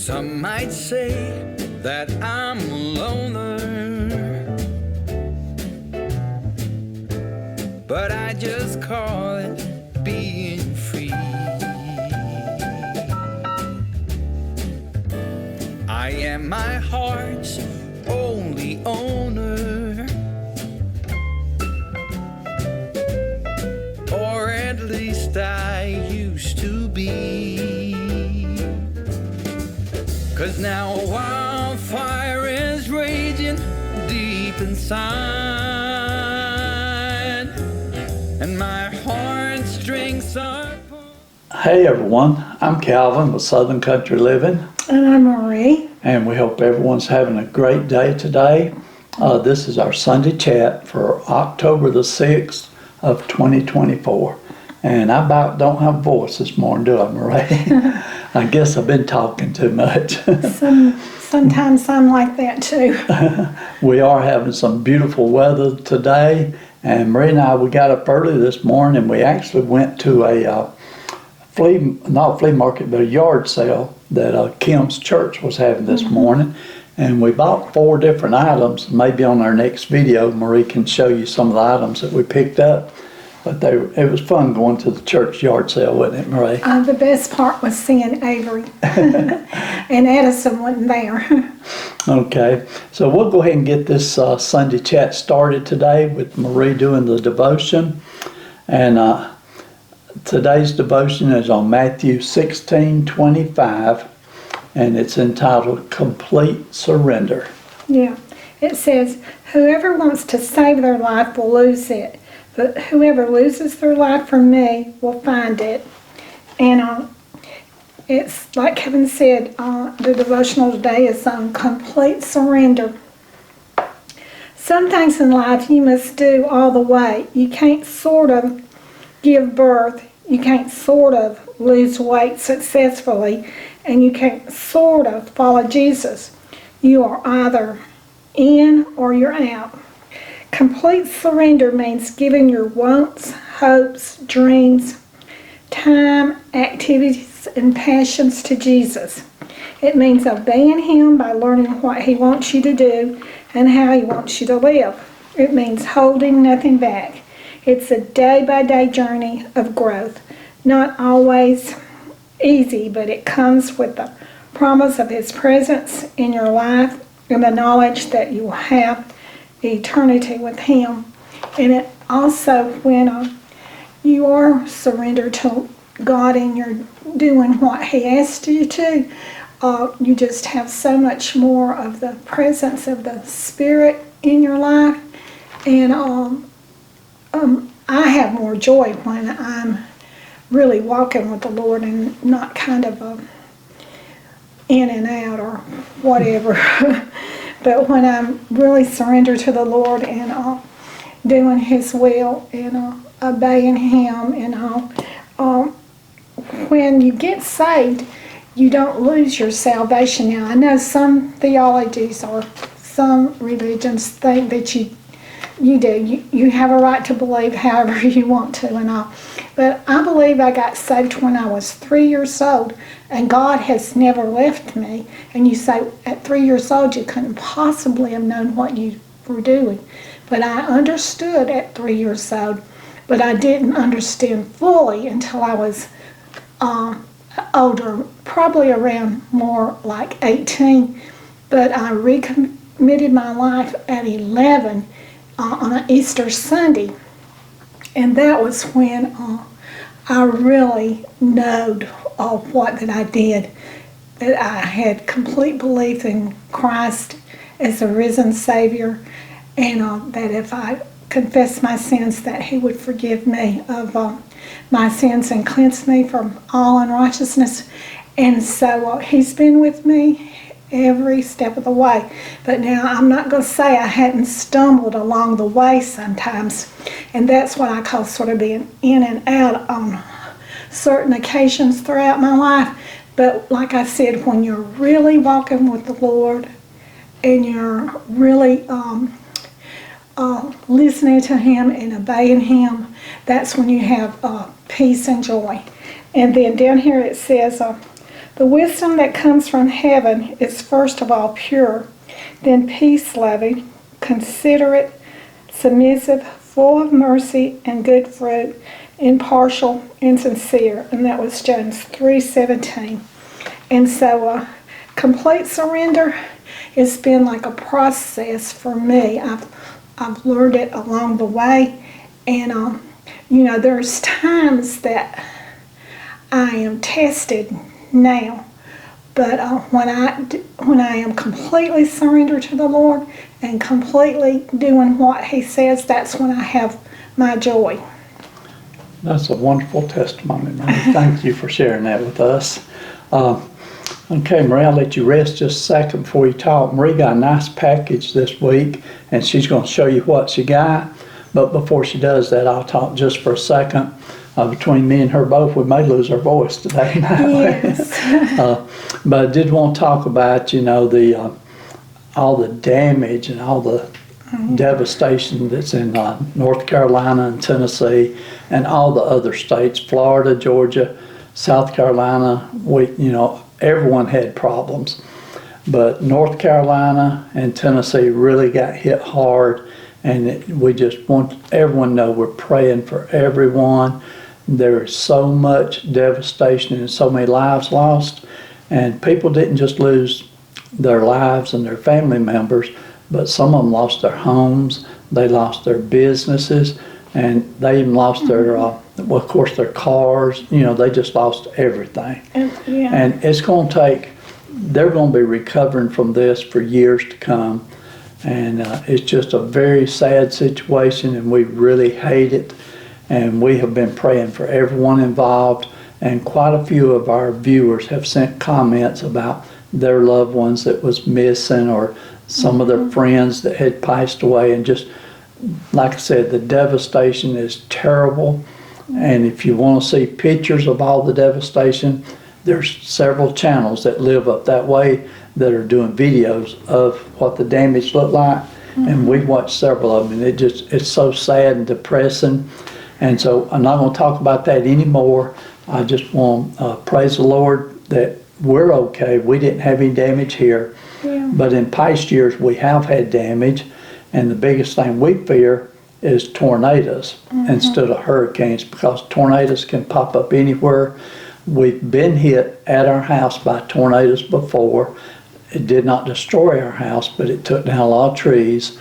Some might say that I'm a loner, but I just call it being free. I am my heart's only owner, or at least I used to be. 'Cause now a wildfire is raging deep inside, and my heartstrings are... Hey everyone, I'm Calvin with Southern Country Living. And I'm Marie. And we hope everyone's having a great day today. This is our Sunday chat for October the 6th of 2024. And I about don't have a voice this morning, do I, Marie? I guess I've been talking too much. Sometimes I'm like that too. We are having some beautiful weather today. And Marie and I, we got up early this morning and we actually went to a not flea market, but a yard sale that Kim's church was having this morning. And we bought 4 different items. Maybe on our next video, Marie can show you some of the items that we picked up. But it was fun going to the church yard sale, wasn't it, Marie? The best part was seeing Avery. And Addison wasn't there. Okay, so we'll go ahead and get this Sunday chat started today with Marie doing the devotion. And today's devotion is on Matthew 16:25, and it's entitled Complete Surrender. Yeah, it says, whoever wants to save their life will lose it, but whoever loses their life for me will find it. And it's like Kevin said, the devotional today is on complete surrender. Some things in life you must do all the way. You can't sort of give birth, you can't sort of lose weight successfully, and you can't sort of follow Jesus. You are either in or you're out. Complete surrender means giving your wants, hopes, dreams, time, activities, and passions to Jesus. It means obeying Him by learning what He wants you to do and how He wants you to live. It means holding nothing back. It's a day-by-day journey of growth. Not always easy, but it comes with the promise of His presence in your life and the knowledge that you will have eternity with Him. And it also, when you are surrendered to God and you're doing what He asked you to, you just have so much more of the presence of the Spirit in your life. And I have more joy when I'm really walking with the Lord and not kind of in and out or whatever. But when I'm really surrendered to the Lord and doing His will and obeying Him and when you get saved, you don't lose your salvation. Now, I know some theologies or some religions think that you do. You have a right to believe however you want to and all. But I believe I got saved when I was 3 years old, and God has never left me. And you say, at 3 years old, you couldn't possibly have known what you were doing. But I understood at 3 years old, but I didn't understand fully until I was older, probably around more like 18. But I recommitted my life at 11 on an Easter Sunday. And that was when I really knowed what that I did. That I had complete belief in Christ as a risen Savior, and that if I confessed my sins, that He would forgive me of my sins and cleanse me from all unrighteousness. And so He's been with me every step of the way. But now I'm not going to say I hadn't stumbled along the way sometimes, and that's what I call sort of being in and out on certain occasions throughout my life. But like I said, when you're really walking with the Lord and you're really listening to Him and obeying Him, that's when you have peace and joy. And then down here it says, The wisdom that comes from heaven is first of all pure, then peace-loving, considerate, submissive, full of mercy and good fruit, impartial and sincere. And that was James 3:17. And so complete surrender has been like a process for me. I've learned it along the way. And, there's times that I am tested now. But when I am completely surrendered to the Lord and completely doing what He says, that's when I have my joy. That's a wonderful testimony, Marie. Thank you for sharing that with us. Okay, Marie, I'll let you rest just a second before you talk. Marie got a nice package this week, and she's going to show you what she got. But before she does that, I'll talk just for a second. Between me and her both, we may lose our voice today. Yes. But I did want to talk about, all the damage and all the devastation that's in North Carolina and Tennessee and all the other states, Florida, Georgia, South Carolina. Everyone had problems. But North Carolina and Tennessee really got hit hard, and we just want everyone to know we're praying for everyone. There is so much devastation and so many lives lost, and people didn't just lose their lives and their family members, but some of them lost their homes, they lost their businesses, and they even lost their, of course, their cars. They just lost everything. And it's going to take, they're going to be recovering from this for years to come, and it's just a very sad situation, and we really hate it. And we have been praying for everyone involved, and quite a few of our viewers have sent comments about their loved ones that was missing, or some of their friends that had passed away. And just like I said, the devastation is terrible. And if you want to see pictures of all the devastation, there's several channels that live up that way that are doing videos of what the damage looked like. And we've watched several of them, and it's so sad and depressing. And so I'm not going to talk about that anymore. I just want to praise the Lord that we're okay. We didn't have any damage here. Yeah. But in past years, we have had damage. And the biggest thing we fear is tornadoes instead of hurricanes, because tornadoes can pop up anywhere. We've been hit at our house by tornadoes before. It did not destroy our house, but it took down a lot of trees.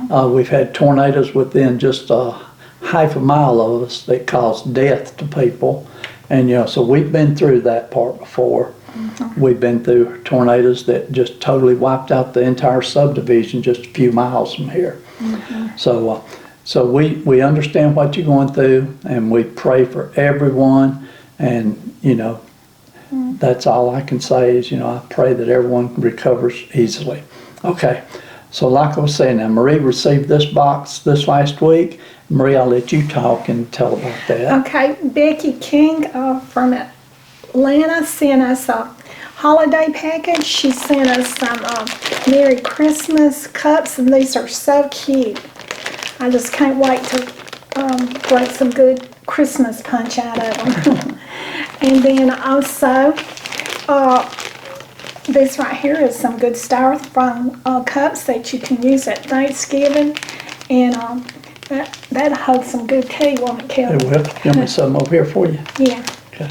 We've had tornadoes within just half a mile of us that caused death to people. And so we've been through that part before. We've been through tornadoes that just totally wiped out the entire subdivision just a few miles from here. So we understand what you're going through, and we pray for everyone. And that's all I can say is, I pray that everyone recovers easily. Okay, so like I was saying, now Marie received this box this last week. Marie, I'll let you talk and tell about that. Okay, Becky King from Atlanta sent us a holiday package. She sent us some Merry Christmas cups, and these are so cute. I just can't wait to break some good Christmas punch out of them. And then also, this right here is some good styrofoam cups that you can use at Thanksgiving. And that'll hold some good tea, won't it, Kelly? It will. Give me some over here for you. Yeah. Okay.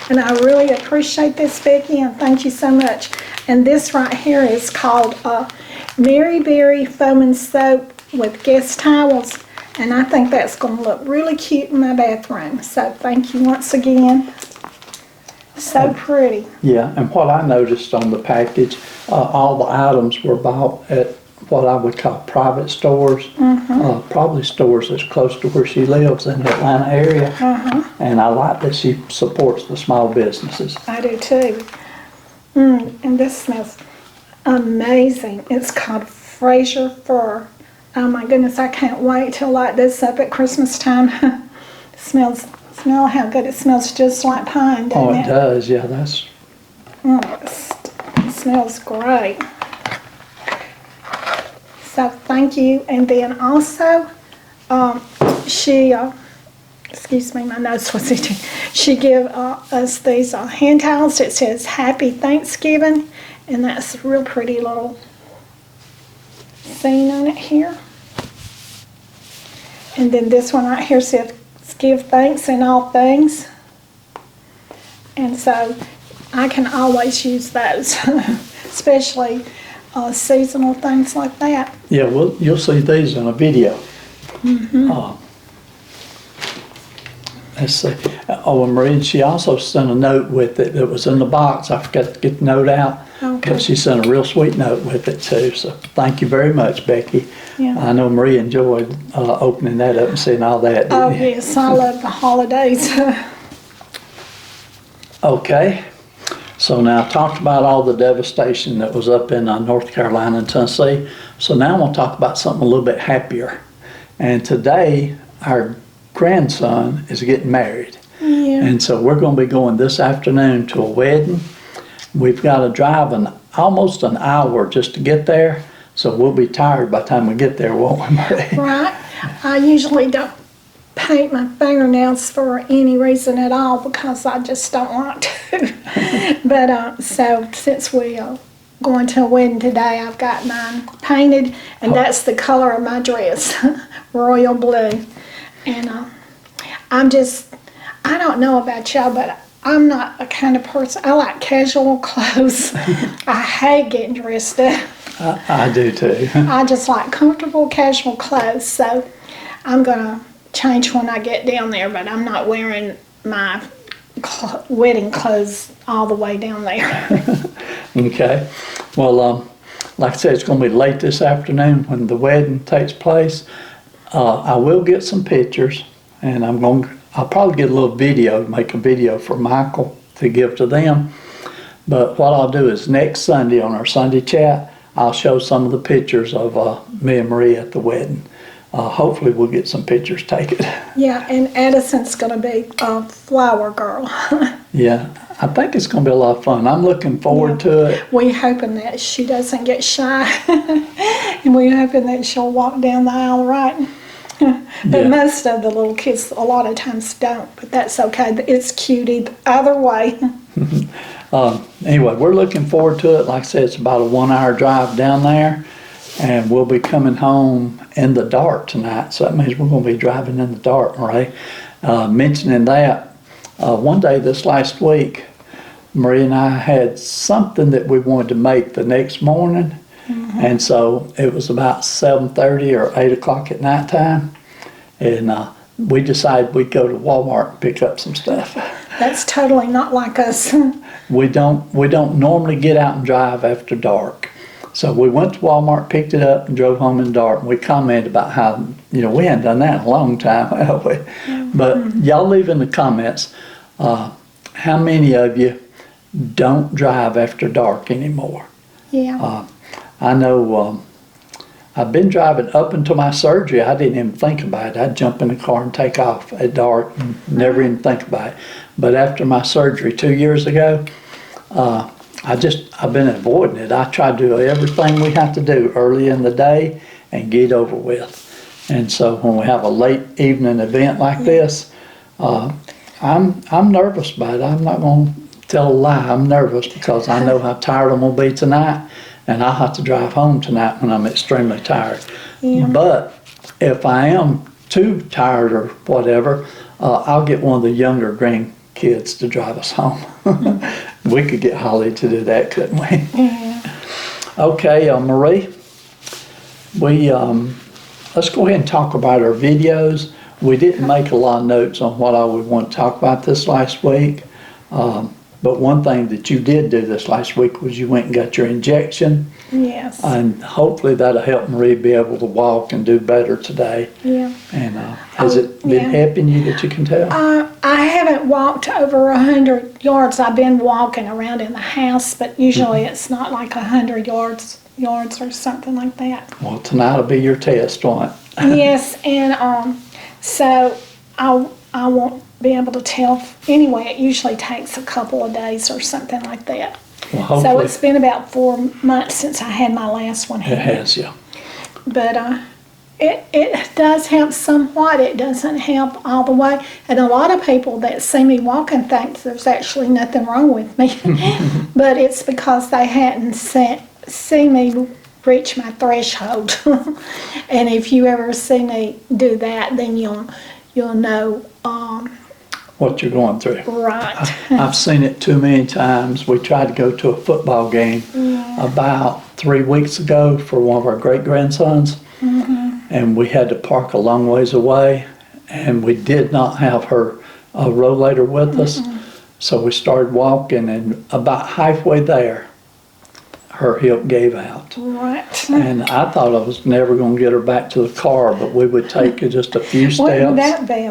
And I really appreciate this, Becky, and thank you so much. And this right here is called Mary Berry Foaming Soap with Guest Towels. And I think that's going to look really cute in my bathroom. So thank you once again. So pretty. Yeah, and what I noticed on the package, all the items were bought at what I would call private stores, probably stores that's close to where she lives in the Atlanta area. And I like that she supports the small businesses. I do too. And this smells amazing. It's called Fraser Fir. Oh my goodness, I can't wait to light this up at Christmas time. Smell how good it smells, just like pine, doesn't it? It does, yeah, that's... It smells great. So thank you. And then also, she excuse me, my nose was itching. She gave us these hand towels. It says Happy Thanksgiving, and that's a real pretty little scene on it here. And then this one right here says Give Thanks in All Things. And so I can always use those, especially seasonal things like that. Yeah, well, you'll see these in a video. Let's see. Oh, and Marie, she also sent a note with it that was in the box. I forgot to get the note out. Okay. But she sent a real sweet note with it too. So thank you very much, Becky. Yeah. I know Marie enjoyed opening that up and seeing all that. Oh, Didn't you? yes, I love the holidays. Okay. So now I talked about all the devastation that was up in North Carolina and Tennessee. So now I'm going to talk about something a little bit happier. And today, our grandson is getting married. Yeah. And so we're going to be going this afternoon to a wedding. We've got to drive almost an hour just to get there. So we'll be tired by the time we get there, won't we, Marie? Right. I usually don't paint my fingernails for any reason at all because I just don't want to. But so since we are going to a wedding today, I've got mine painted, and that's the color of my dress, royal blue. And I don't know about y'all, but I'm not a kind of person. I like casual clothes. I hate getting dressed up. I do too. I just like comfortable, casual clothes. So I'm going to change when I get down there, but I'm not wearing my wedding clothes all the way down there. Okay. Well, like I said, it's going to be late this afternoon when the wedding takes place. I will get some pictures, and I'll probably get a little video, make a video for Michael to give to them. But what I'll do is next Sunday on our Sunday chat, I'll show some of the pictures of me and Marie at the wedding. Hopefully we'll get some pictures taken. Yeah, and Addison's going to be a flower girl. Yeah, I think it's going to be a lot of fun. I'm looking forward to it. We're hoping that she doesn't get shy, and we're hoping that she'll walk down the aisle right. But Yeah. most of the little kids a lot of times don't, but that's okay. It's cute either way. Anyway, we're looking forward to it. Like I said, it's about a 1 hour drive down there, and we'll be coming home in the dark tonight. So that means we're going to be driving in the dark, right? Mentioning that, one day this last week, Marie and I had something that we wanted to make the next morning. And so it was about 7:30 or 8 o'clock at night time. And we decided we'd go to Walmart and pick up some stuff. That's totally not like us. We don't normally get out and drive after dark. So we went to Walmart, picked it up, and drove home in the dark. And we commented about how, we hadn't done that in a long time, have we? But y'all leave in the comments how many of you don't drive after dark anymore. Yeah. I know I've been driving up until my surgery. I didn't even think about it. I'd jump in the car and take off at dark and never even think about it. But after my surgery 2 years ago, I've been avoiding it. I try to do everything we have to do early in the day and get over with. And so when we have a late evening event like this, I'm nervous about it. I'm not going to tell a lie. I'm nervous because I know how tired I'm going to be tonight, and I'll have to drive home tonight when I'm extremely tired. Yeah. But if I am too tired or whatever, I'll get one of the younger grandkids to drive us home. We could get Holly to do that, couldn't we? Yeah. Okay, Marie, let's go ahead and talk about our videos. We didn't make a lot of notes on what I would want to talk about this last week. But one thing that you did do this last week was you went and got your injection. Yes. And hopefully that'll help Marie be able to walk and do better today. Yeah. And has it been helping you that you can tell? I haven't walked over 100 yards. I've been walking around in the house, but usually it's not like 100 yards or something like that. Well, tonight will be your test, won't it? Yes, and so I won't be able to tell. Anyway, it usually takes a couple of days or something like that. Well, hopefully So it's been about 4 months since I had my last one. it has, yeah. But It does help somewhat. It doesn't help all the way. And a lot of people that see me walking think there's actually nothing wrong with me. But it's because they hadn't seen me reach my threshold. And if you ever see me do that, then you'll know what you're going through. right. I've seen it too many times. We tried to go to a football game about 3 weeks ago for one of our great-grandsons. And we had to park a long ways away, and we did not have her rollator with us. So we started walking, and about halfway there, her hip gave out. Right. And I thought I was never going to get her back to the car, but we would take just a few Wouldn't steps. that be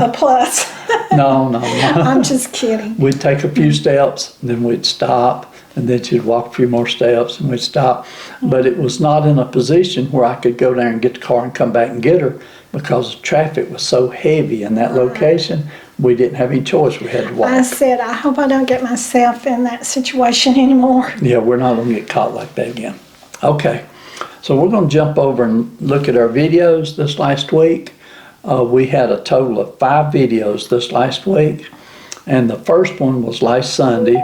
a plus? No. I'm just kidding. We'd take a few steps, and then we'd stop, and then she'd walk a few more steps, and we'd stop. But it was not in a position where I could go there and get the car and come back and get her, because the traffic was so heavy in that location. We didn't have any choice. We had to walk. I said, I hope I don't get myself in that situation anymore. Yeah, we're not going to get caught like that again. Okay, so we're going to jump over and look at our videos this last week. We had a total of 5 videos this last week, and the first one was last Sunday.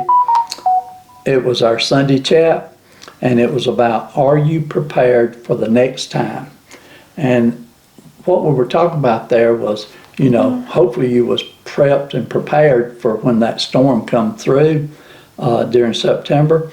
It was our Sunday chat, and it was about, are you prepared for the next time? And what we were talking about there was, hopefully you was prepped and prepared for when that storm come through during September.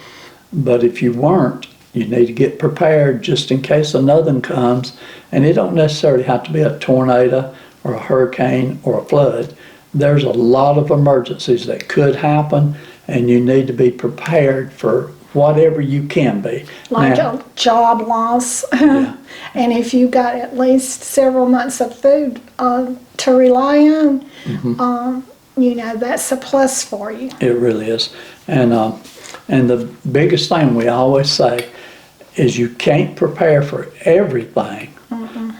But if you weren't, you need to get prepared just in case another one comes. And it don't necessarily have to be a tornado or a hurricane or a flood. There's a lot of emergencies that could happen, and you need to be prepared for whatever you can be. Like Now, a job loss. Yeah. And if you got at least several months of food to rely on, that's a plus for you. it really is. And the biggest thing we always say is you can't prepare for everything,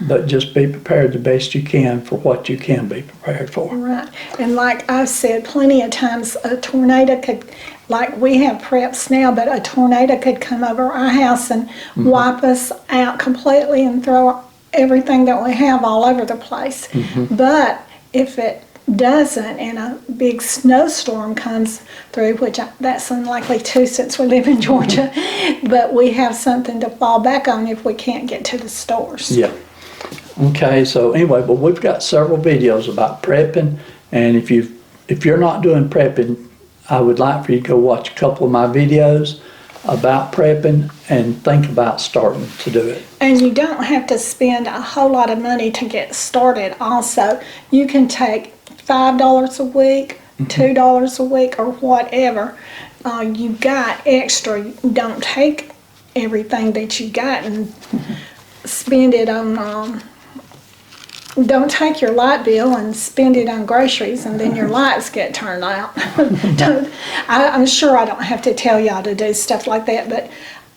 but just be prepared the best you can for what you can be prepared for. Right. And like I've said plenty of times, a tornado could, like we have preps now, but a tornado could come over our house and wipe us out completely and throw everything that we have all over the place. But if it doesn't and a big snowstorm comes through, which that's unlikely too since we live in Georgia, but we have something to fall back on if we can't get to the stores. Yeah. Okay, so anyway, but we've got several videos about prepping, and if you're not doing prepping, I would like for you to go watch a couple of my videos about prepping and think about starting to do it. And you don't have to spend a whole lot of money to get started also. You can take $5 a week, $2 a week, or whatever you got extra. Don't take everything that you got and spend it on, don't take your light bill and spend it on groceries and then your lights get turned out. I'm sure I don't have to tell y'all to do stuff like that, but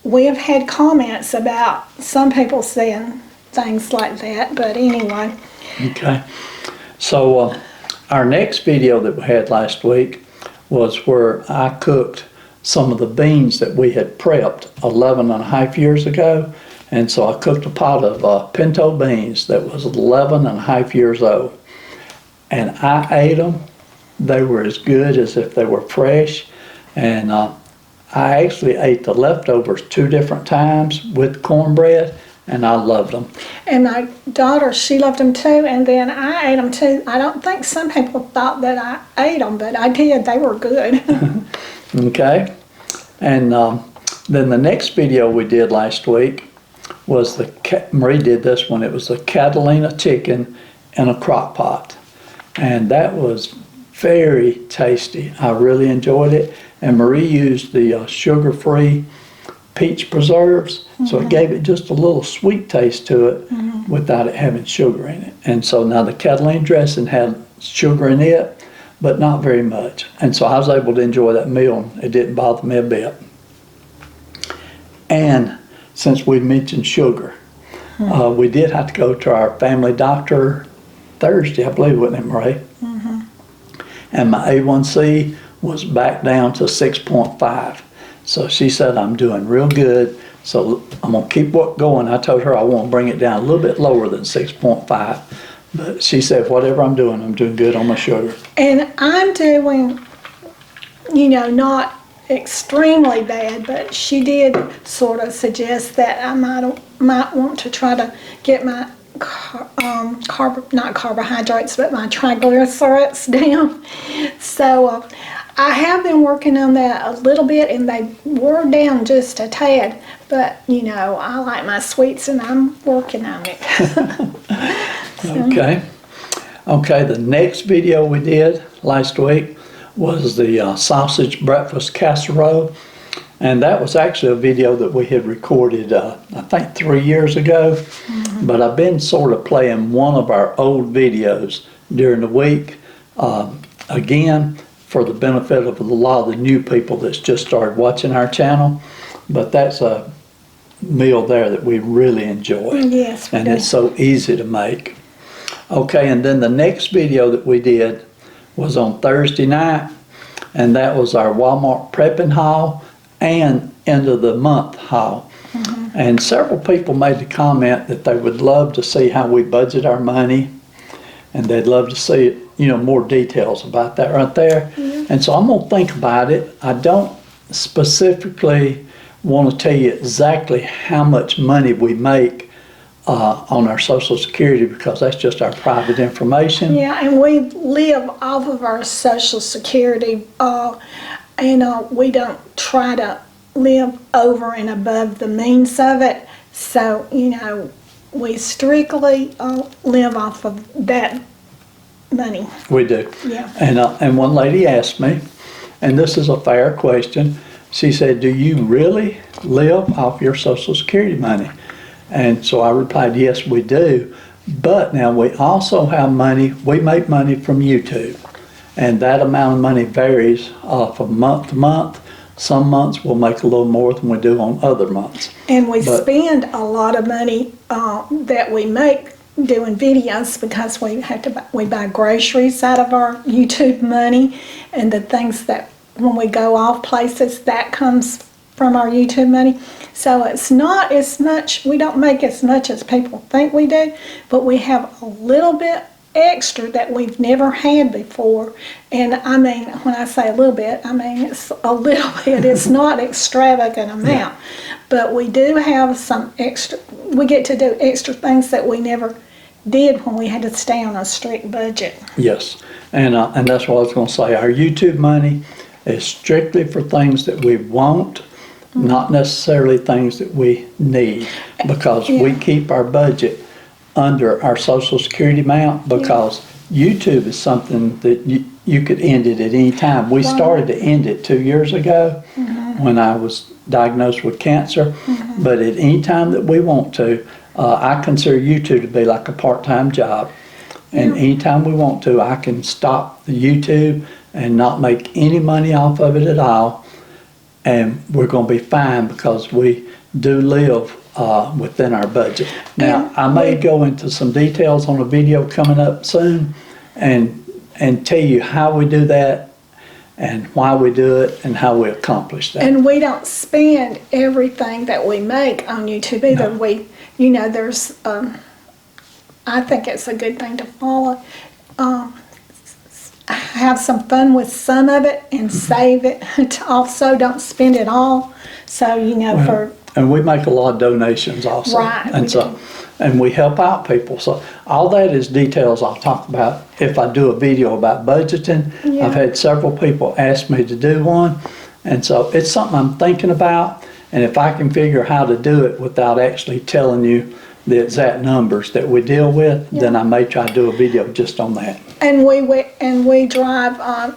we have had comments about some people saying things like that, but anyway. Okay, so our next video that we had last week was where I cooked some of the beans that we had prepped 11 and a half years ago. And so I cooked a pot of pinto beans that was 11 and a half years old. And I ate them. They were as good as if they were fresh. And I actually ate the leftovers 2 different times with cornbread, and I loved them. And my daughter, she loved them too, and then I ate them too. I don't think some people thought that I ate them, but I did. They were good. Okay. And then the next video we did last week was Marie did this one. It was the Catalina chicken in a crock pot. And that was very tasty. I really enjoyed it. And Marie used the sugar-free peach preserves, so it gave it just a little sweet taste to it without it having sugar in it. And so now the Catalina dressing had sugar in it, but not very much. And so I was able to enjoy that meal. It didn't bother me a bit. And since we mentioned sugar, we did have to go to our family doctor Thursday, I believe, wasn't it, Marie? And my A1C was back down to 6.5. So she said, I'm doing real good. So I'm going to keep going. I told her I want to bring it down a little bit lower than 6.5. But she said, whatever I'm doing good on my sugar. And I'm doing, not extremely bad, but she did sort of suggest that I might want to try to get my not carbohydrates, but my triglycerides down. So I have been working on that a little bit, and they were down just a tad. But I like my sweets, and I'm working on it. Okay. Okay, the next video we did last week was the sausage breakfast casserole. And that was actually a video that we had recorded, I think 3 years ago. Mm-hmm. But I've been sort of playing one of our old videos during the week, again, for the benefit of a lot of the new people that's just started watching our channel. But that's a meal there that we really enjoy. Yes, and it's so easy to make. Okay, and then the next video that we did was on Thursday night, and that was our Walmart prepping haul and end of the month haul. Mm-hmm. And several people made the comment that they would love to see how we budget our money, and they'd love to see more details about that right there. Yeah. And so I'm going to think about it. I don't specifically want to tell you exactly how much money we make on our Social Security, because that's just our private information. Yeah, and we live off of our Social Security, and we don't try to live over and above the means of it. So, we strictly live off of that money. We do. Yeah. And one lady asked me, and this is a fair question, she said, do you really live off your Social Security money? And so I replied, yes, we do. But now we also have money, we make money from YouTube. And that amount of money varies from month to month. Some months we'll make a little more than we do on other months. And we spend a lot of money that we make doing videos, because we buy groceries out of our YouTube money, and the things that when we go off places, that comes from our YouTube money. So it's not as much, we don't make as much as people think we do, but we have a little bit extra that we've never had before. And I mean, when I say a little bit, I mean it's a little bit. It's not extravagant amount, but we do have some extra, we get to do extra things that we never did when we had to stay on a strict budget. Yes, and that's what I was going to say. Our YouTube money is strictly for things that we want, not necessarily things that we need, because we keep our budget under our Social Security amount, because YouTube is something that you could end it at any time. We started to end it 2 years ago when I was diagnosed with cancer, but at any time that we want to, I consider YouTube to be like a part-time job, and anytime we want to, I can stop the YouTube and not make any money off of it at all, and we're going to be fine, because we do live within our budget. Now, I may go into some details on a video coming up soon and tell you how we do that and why we do it and how we accomplish that. And we don't spend everything that we make on YouTube either. No. We, there's, I think it's a good thing to follow. Have some fun with some of it and save it. Also, don't spend it all. So, and we make a lot of donations also. Right. And we help out people. So all that is details I'll talk about if I do a video about budgeting. Yeah. I've had several people ask me to do one. And so it's something I'm thinking about. And if I can figure how to do it without actually telling you the exact numbers that we deal with, then I may try to do a video just on that. And we drive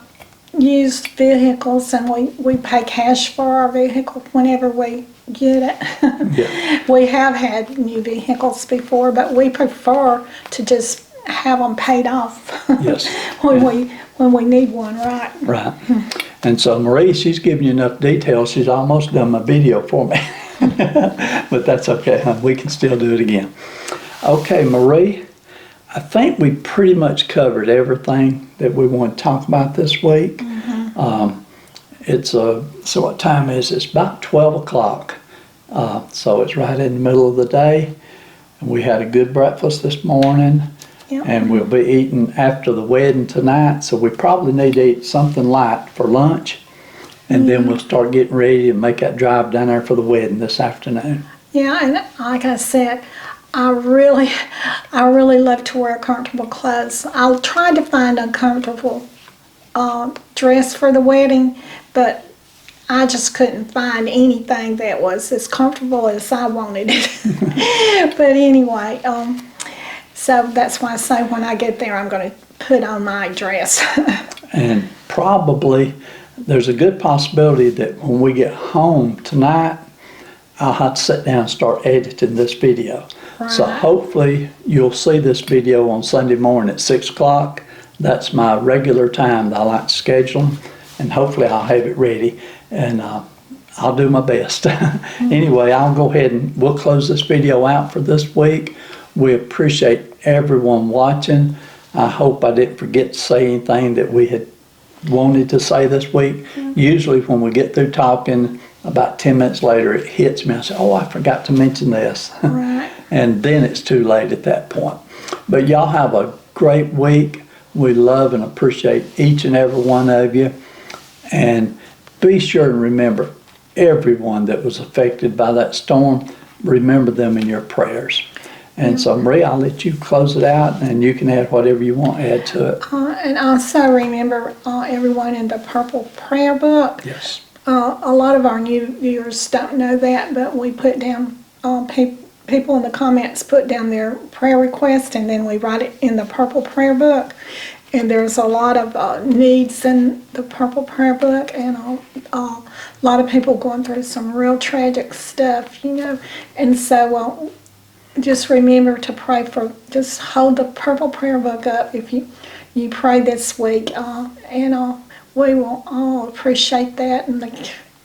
used vehicles, and we pay cash for our vehicle whenever we get it. Yeah. We have had new vehicles before, but we prefer to just have them paid off. Yes. when we need one, right? Right. And so Marie, she's giving you enough details. She's almost done my video for me. But that's okay, huh? We can still do it again. Okay, Marie, I think we pretty much covered everything that we want to talk about this week. Mm-hmm. So what time is it? It's about 12 o'clock So it's right in the middle of the day. And we had a good breakfast this morning. Yep. And we'll be eating after the wedding tonight. So we probably need to eat something light for lunch. And then we'll start getting ready and make that drive down there for the wedding this afternoon. Yeah, and like I said, I really love to wear comfortable clothes. I'll try to find a comfortable dress for the wedding, but I just couldn't find anything that was as comfortable as I wanted it. But anyway, so that's why I say when I get there, I'm going to put on my dress. And probably there's a good possibility that when we get home tonight, I'll have to sit down and start editing this video. Right. So hopefully you'll see this video on Sunday morning at 6 o'clock. That's my regular time that I like to schedule them. And hopefully I'll have it ready. And I'll do my best. Anyway, I'll go ahead and we'll close this video out for this week. We appreciate everyone watching. I hope I didn't forget to say anything that we had wanted to say this week. Usually when we get through talking, about 10 minutes later it hits me. I say, oh, I forgot to mention this. Right. And then it's too late at that point. But y'all have a great week. We love and appreciate each and every one of you. And be sure and remember everyone that was affected by that storm. Remember them in your prayers. And so, Marie, I'll let you close it out, and you can add whatever you want to add to it. And also remember everyone in the Purple Prayer Book. Yes. A lot of our new viewers don't know that, but we put down, people in the comments put down their prayer request, and then we write it in the Purple Prayer Book. And there's a lot of needs in the Purple Prayer Book, and a lot of people going through some real tragic stuff, you know. And so just remember to pray just hold the Purple Prayer Book up if you pray this week, and we will all appreciate that, and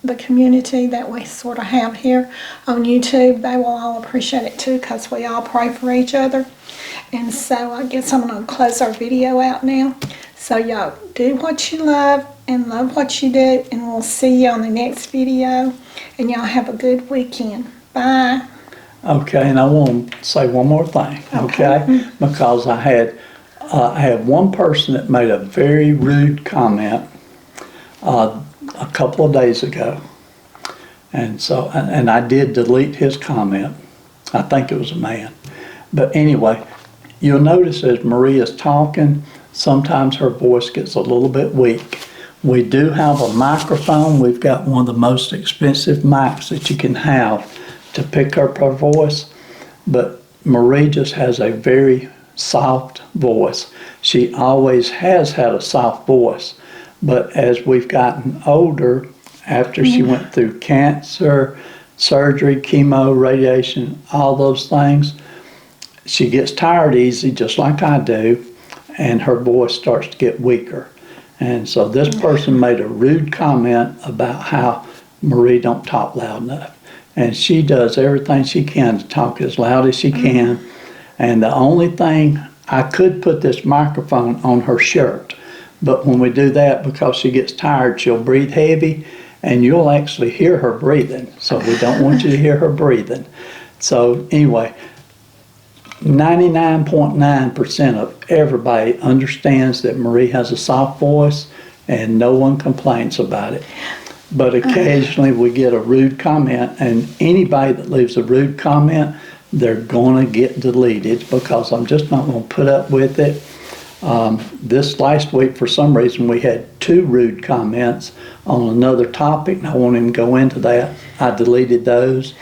the community that we sort of have here on YouTube, they will all appreciate it too, because we all pray for each other. And so I guess I'm going to close our video out now. So y'all do what you love and love what you do, and we'll see you on the next video, and y'all have a good weekend. Bye. Okay, and I want to say one more thing, okay? Because I had one person that made a very rude comment a couple of days ago. And so, and I did delete his comment. I think it was a man. But anyway, you'll notice as Marie is talking, sometimes her voice gets a little bit weak. We do have a microphone. We've got one of the most expensive mics that you can have to pick up her voice. But Marie just has a very soft voice. She always has had a soft voice. But as we've gotten older, after she went through cancer, surgery, chemo, radiation, all those things, she gets tired easy, just like I do, and her voice starts to get weaker. And so this person made a rude comment about how Marie don't talk loud enough. And she does everything she can to talk as loud as she can. And the only thing, I could put this microphone on her shirt, but when we do that, because she gets tired, she'll breathe heavy, and you'll actually hear her breathing. So we don't want you to hear her breathing. So anyway, 99.9% of everybody understands that Marie has a soft voice, and no one complains about it. But occasionally we get a rude comment, and anybody that leaves a rude comment, they're going to get deleted, because I'm just not going to put up with it. This last week, for some reason, we had 2 rude comments on another topic, and I won't even go into that. I deleted those.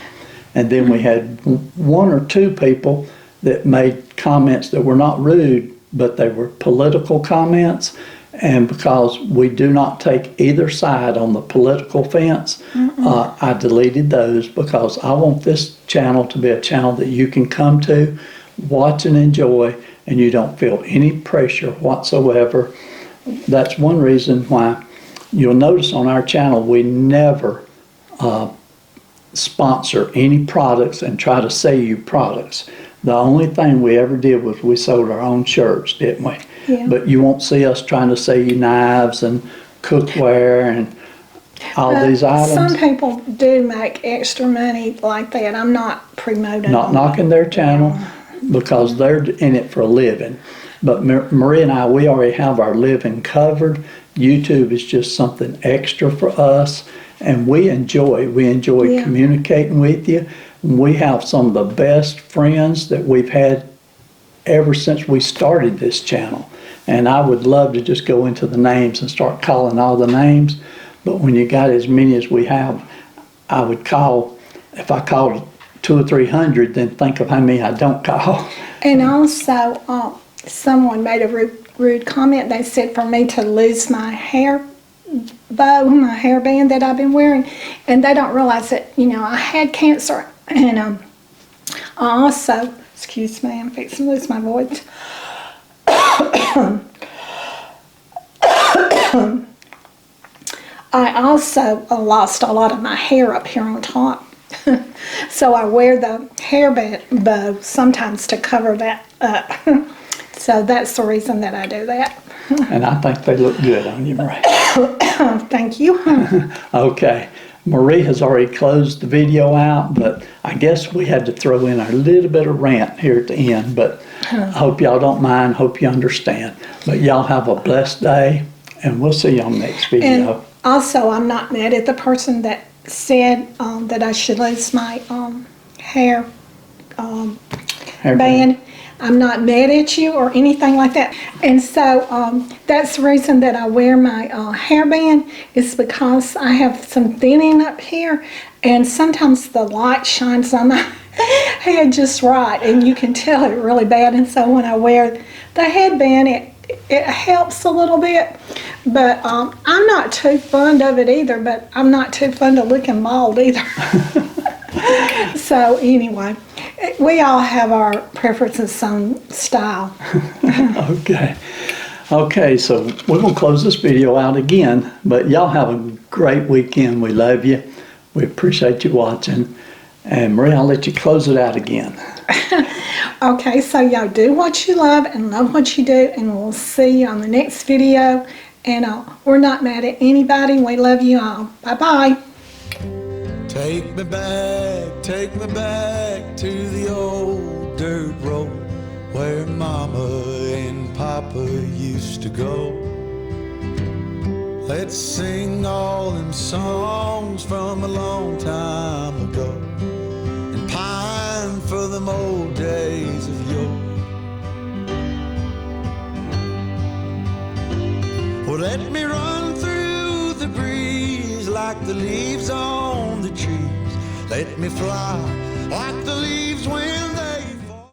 And then we had 1 or 2 people that made comments that were not rude, but they were political comments. And because we do not take either side on the political fence, I deleted those, because I want this channel to be a channel that you can come to, watch and enjoy, and you don't feel any pressure whatsoever. That's one reason why you'll notice on our channel we never sponsor any products and try to sell you products. The only thing we ever did was we sold our own shirts, didn't we? Yeah. But you won't see us trying to sell you knives and cookware and all these items. Some people do make extra money like that. I'm not promoting Not them. knocking their channel because they're in it for a living. But Marie and I, we already have our living covered. YouTube is just something extra for us, and we enjoy Yeah. communicating with you. We have some of the best friends that we've had ever since we started this channel. And I would love to just go into the names and start calling all the names. But when you got as many as we have, I would call, if I called 200 or 300, then think of how many I don't call. And also, someone made a rude comment. They said for me to lose my hair bow, my hairband that I've been wearing, and they don't realize that, I had cancer, and I also, excuse me, I'm fixing to lose my voice. I also lost a lot of my hair up here on top. So I wear the hairband bow sometimes to cover that up. So that's the reason that I do that. And I think they look good on you, Marie. Thank you. Okay. Marie has already closed the video out, but I guess we had to throw in a little bit of rant here at the end, but I hope y'all don't mind, hope you understand. But y'all have a blessed day, and we'll see you on the next video. And also, I'm not mad at the person that said that I should lose my hair band. I'm not mad at you or anything like that. And so that's the reason that I wear my hairband, is because I have some thinning up here, and sometimes the light shines on my head just right, and you can tell it really bad. And so when I wear the headband, it helps a little bit. But I'm not too fond of it either, but I'm not too fond of looking bald either. So anyway, we all have our preferences on style. Okay, so we're going to close this video out again, but y'all have a great weekend. We love you. We appreciate you watching. And Marie, I'll let you close it out again. Okay, so y'all do what you love and love what you do, and we'll see you on the next video. And we're not mad at anybody. We love you all. Bye-bye. Take me back to the old dirt road where Mama and Papa used to go. Let's sing all them songs from a long time ago and pine for them old days of yore. Well, let me run through the breeze like the leaves on the trees. Let me fly like the leaves when